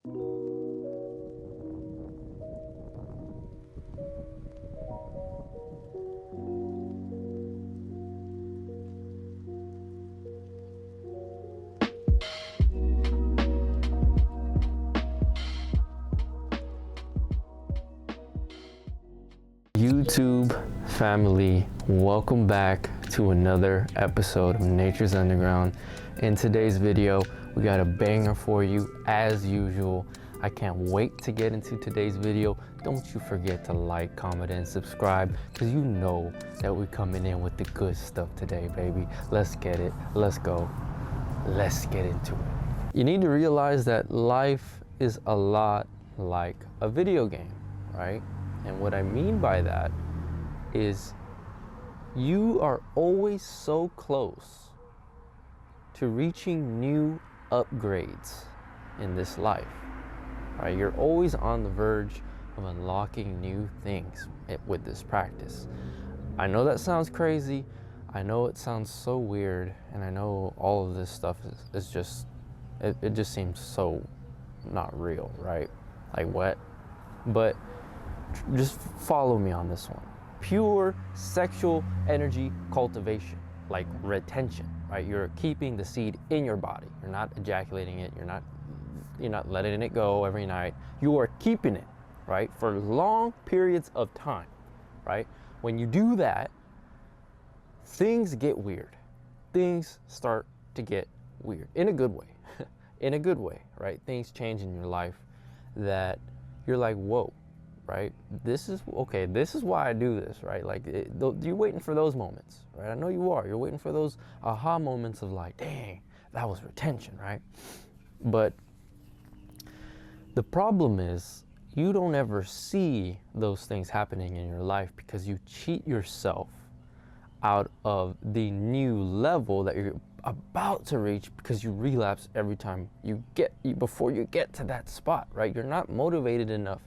YouTube family, welcome back to another episode of Nature's Underground. In today's video, we got a banger for you as usual. I can't wait to get into today's video. Don't you forget to like, comment, and subscribe, because you know that we're coming in with the good stuff today, baby. Let's get it. Let's go. Let's get into it. You need to realize that life is a lot like a video game, right? And what I mean by that is you are always so close to reaching new upgrades in this life, right? You're always on the verge of unlocking new things with this practice. I know that sounds crazy. I know it sounds so weird. And I know all of this stuff is just, it just seems so not real, right? Like what? But just follow me on this one. Pure sexual energy cultivation, like retention, right? You're keeping the seed in your body. You're not ejaculating it. You're not letting it go every night. You are keeping it, right? For long periods of time, right? When you do that, things get weird. Things start to get weird in a good way, in a good way, right? Things change in your life that you're like, whoa. Right? This is okay. This is why I do this, right? Like you're waiting for those moments, right? I know you are. You're waiting for those aha moments of like, dang, that was retention, right? But the problem is you don't ever see those things happening in your life because you cheat yourself out of the new level that you're about to reach because you relapse every time before you get to that spot, right? You're not motivated enough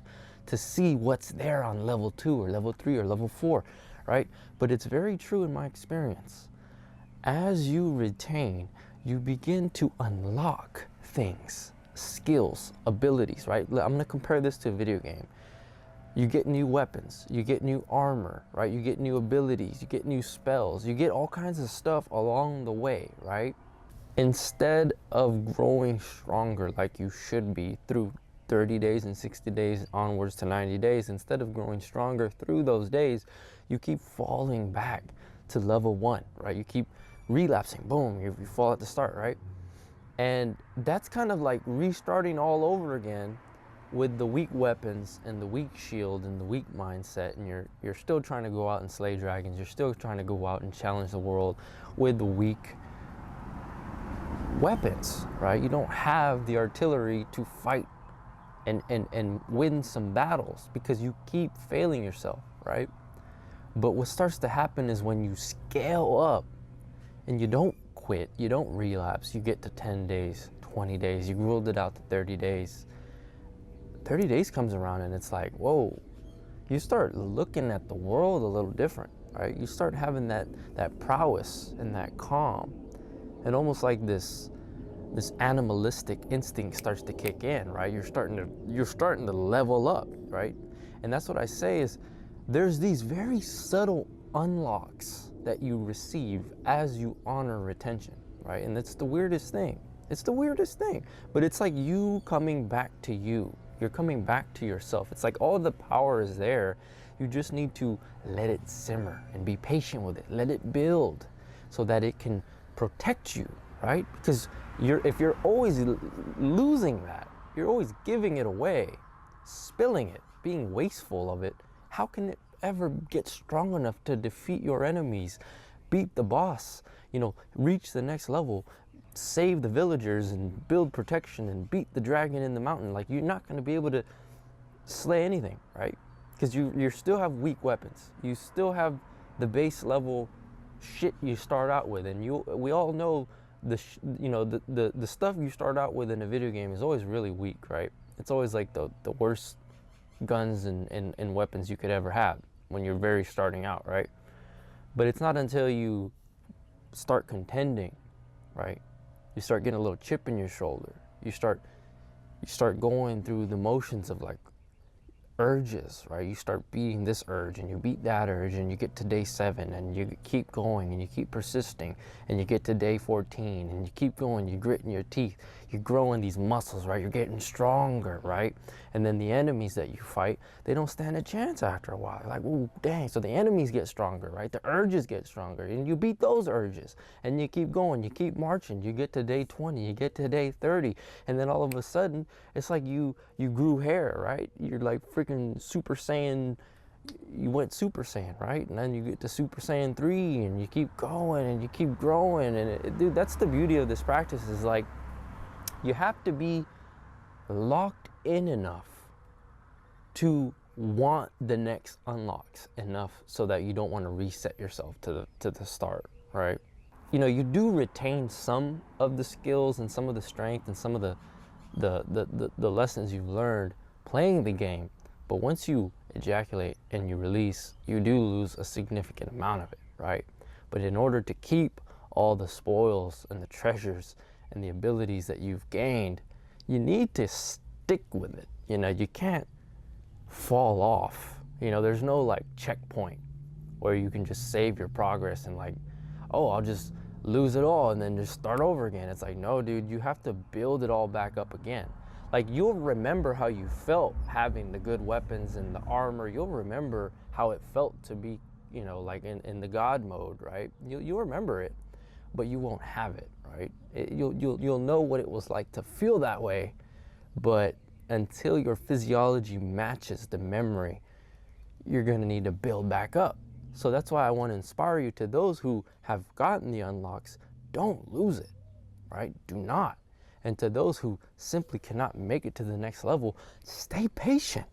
to see what's there on level 2 or level 3 or level 4, right? But it's very true in my experience. As you retain, you begin to unlock things, skills, abilities, right? I'm gonna compare this to a video game. You get new weapons, you get new armor, right? You get new abilities, you get new spells, you get all kinds of stuff along the way, right? Instead of growing stronger like you should be through 30 days and 60 days onwards to 90 days, instead of growing stronger through those days, you keep falling back to level 1, right? You keep relapsing, boom, you fall at the start, right? And that's kind of like restarting all over again with the weak weapons and the weak shield and the weak mindset, and you're still trying to go out and slay dragons, you're still trying to go out and challenge the world with the weak weapons, right? You don't have the artillery to fight and win some battles because you keep failing yourself, right? But what starts to happen is when you scale up and you don't quit, you don't relapse, you get to 10 days, 20 days, you rolled it out to 30 days. 30 days comes around and it's like, whoa, you start looking at the world a little different, right? You start having that prowess and that calm, and almost like this animalistic instinct starts to kick in, right? You're starting to level up, right? And that's what I say is there's these very subtle unlocks that you receive as you honor retention, right? And it's the weirdest thing. It's the weirdest thing. But it's like you coming back to you. You're coming back to yourself. It's like all the power is there. You just need to let it simmer and be patient with it. Let it build so that it can protect you, right? Because if you're always losing that, you're always giving it away, spilling it, being wasteful of it, how can it ever get strong enough to defeat your enemies, beat the boss, reach the next level, save the villagers and build protection and beat the dragon in the mountain? Like, you're not going to be able to slay anything, right? Because you still have weak weapons. You still have the base level shit you start out with, and we all know the stuff you start out with in a video game is always really weak, right? It's always like the worst guns and weapons you could ever have when you're very starting out, right? But it's not until you start contending, right? You start getting a little chip in your shoulder. You start you start going through the motions of like urges, right? You start beating this urge and you beat that urge and you get to day 7 and you keep going and you keep persisting and you get to day 14 and you keep going, you gritting your teeth, you're growing these muscles, right? You're getting stronger, right? And then the enemies that you fight, they don't stand a chance after a while. Like, ooh, dang. So the enemies get stronger, right? The urges get stronger and you beat those urges and you keep going, you keep marching, you get to day 20, you get to day 30, and then all of a sudden it's like you grew hair, right? You're like freaking Super Saiyan, you went Super Saiyan, right? And then you get to Super Saiyan 3 and you keep going and you keep growing. And dude, that's the beauty of this practice, is like you have to be locked in enough to want the next unlocks enough so that you don't want to reset yourself to the start, right? You know, you do retain some of the skills and some of the strength and some of the lessons you've learned playing the game. But once you ejaculate and you release, you do lose a significant amount of it, right? But in order to keep all the spoils and the treasures and the abilities that you've gained, you need to stick with it. You know, you can't fall off. You know, there's no like checkpoint where you can just save your progress and like, oh, I'll just lose it all and then just start over again. It's like, no, dude, you have to build it all back up again. Like, you'll remember how you felt having the good weapons and the armor. You'll remember how it felt to be, you know, like in the God mode, right? You'll remember it, but you won't have it, right? You'll know what it was like to feel that way, but until your physiology matches the memory, you're gonna need to build back up. So that's why I want to inspire you, to those who have gotten the unlocks, don't lose it, right? Do not. And to those who simply cannot make it to the next level, stay patient,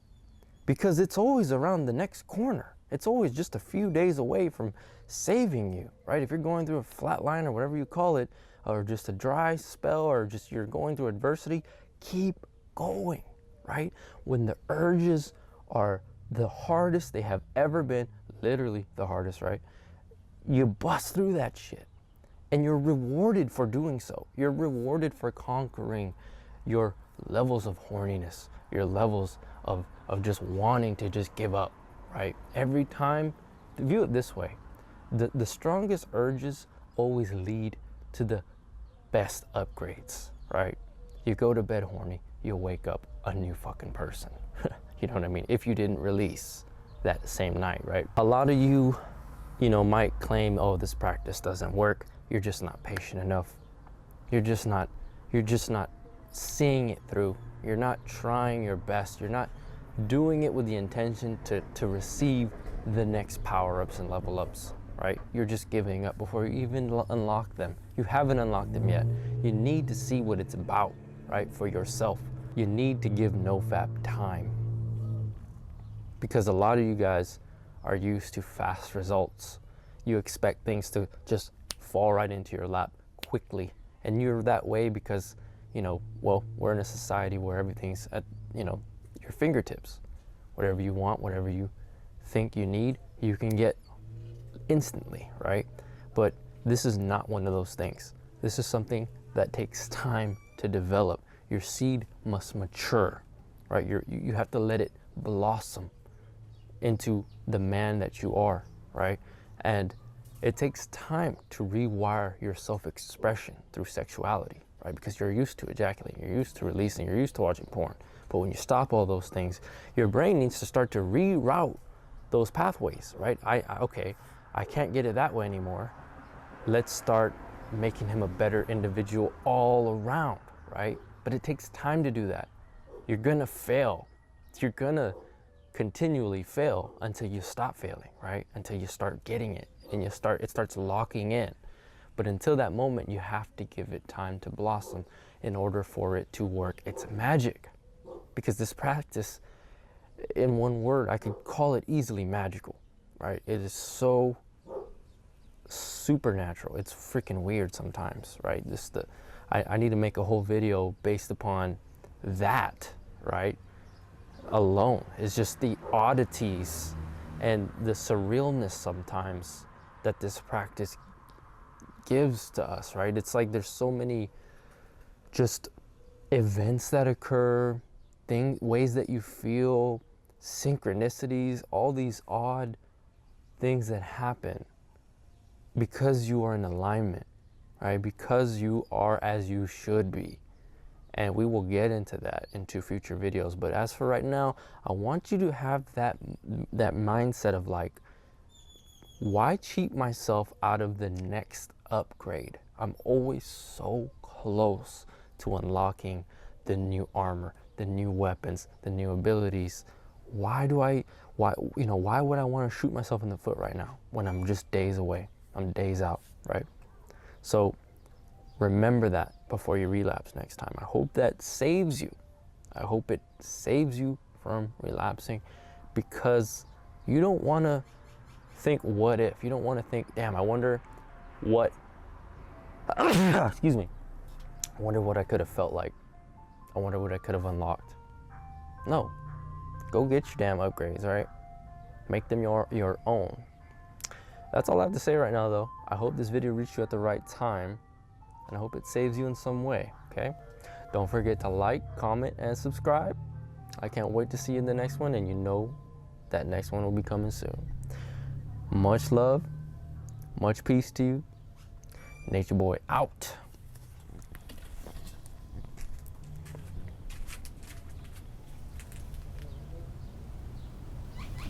because it's always around the next corner. It's always just a few days away from saving you, right? If you're going through a flat line or whatever you call it, or just a dry spell, or just you're going through adversity, keep going, right? When the urges are the hardest they have ever been, literally the hardest, right? You bust through that shit. And you're rewarded for doing so. You're rewarded for conquering your levels of horniness, your levels of just wanting to just give up, right? Every time, view it this way. The strongest urges always lead to the best upgrades, right? You go to bed horny, you'll wake up a new fucking person. You know what I mean? If you didn't release that same night, right? A lot of you know, might claim, oh, this practice doesn't work. You're just not patient enough. You're just not seeing it through. You're not trying your best. You're not doing it with the intention to receive the next power-ups and level ups, right? You're just giving up before you even unlock them. You haven't unlocked them yet. You need to see what it's about, right? For yourself. You need to give NoFap time, because a lot of you guys are used to fast results. You expect things to just fall right into your lap quickly. And you're that way because, you know, well, we're in a society where everything's at, you know, your fingertips. Whatever you want, whatever you think you need, you can get instantly, right? But this is not one of those things. This is something that takes time to develop. Your seed must mature, right? You have to let it blossom into the man that you are, right? And it takes time to rewire your self-expression through sexuality, right? Because you're used to ejaculating, you're used to releasing, you're used to watching porn. But when you stop all those things, your brain needs to start to reroute those pathways, right? Okay, I can't get it that way anymore. Let's start making him a better individual all around, right? But it takes time to do that. You're gonna fail. You're gonna continually fail until you stop failing, right? Until you start getting it and it starts locking in. But until that moment, you have to give it time to blossom in order for it to work. It's magic, because this practice, in one word, I could call it easily magical, right? It is so supernatural. It's freaking weird sometimes, right? I need to make a whole video based upon that, right? Alone. It's just the oddities and the surrealness sometimes that this practice gives to us, right? It's like there's so many just events that occur, ways that you feel, synchronicities, all these odd things that happen because you are in alignment, right? Because you are as you should be. And we will get into that into future videos. But as for right now, I want you to have that mindset of like, why cheat myself out of the next upgrade? I'm always so close to unlocking the new armor, the new weapons, the new abilities. Why would I want to shoot myself in the foot right now when I'm just days away? I'm days out, right? So remember that before you relapse next time. I hope that saves you. I hope it saves you from relapsing, because you don't want to think what if. You don't want to think, damn, I wonder what excuse me, I wonder what I could have felt like. I wonder what I could have unlocked. No, go get your damn upgrades, all right? Make them your own. That's all I have to say right now, though. I hope this video reached you at the right time, and I hope it saves you in some way, okay? Don't forget to like, comment, and subscribe. I can't wait to see you in the next one, and you know that next one will be coming soon. Much love, much peace to you. Nature Boy out.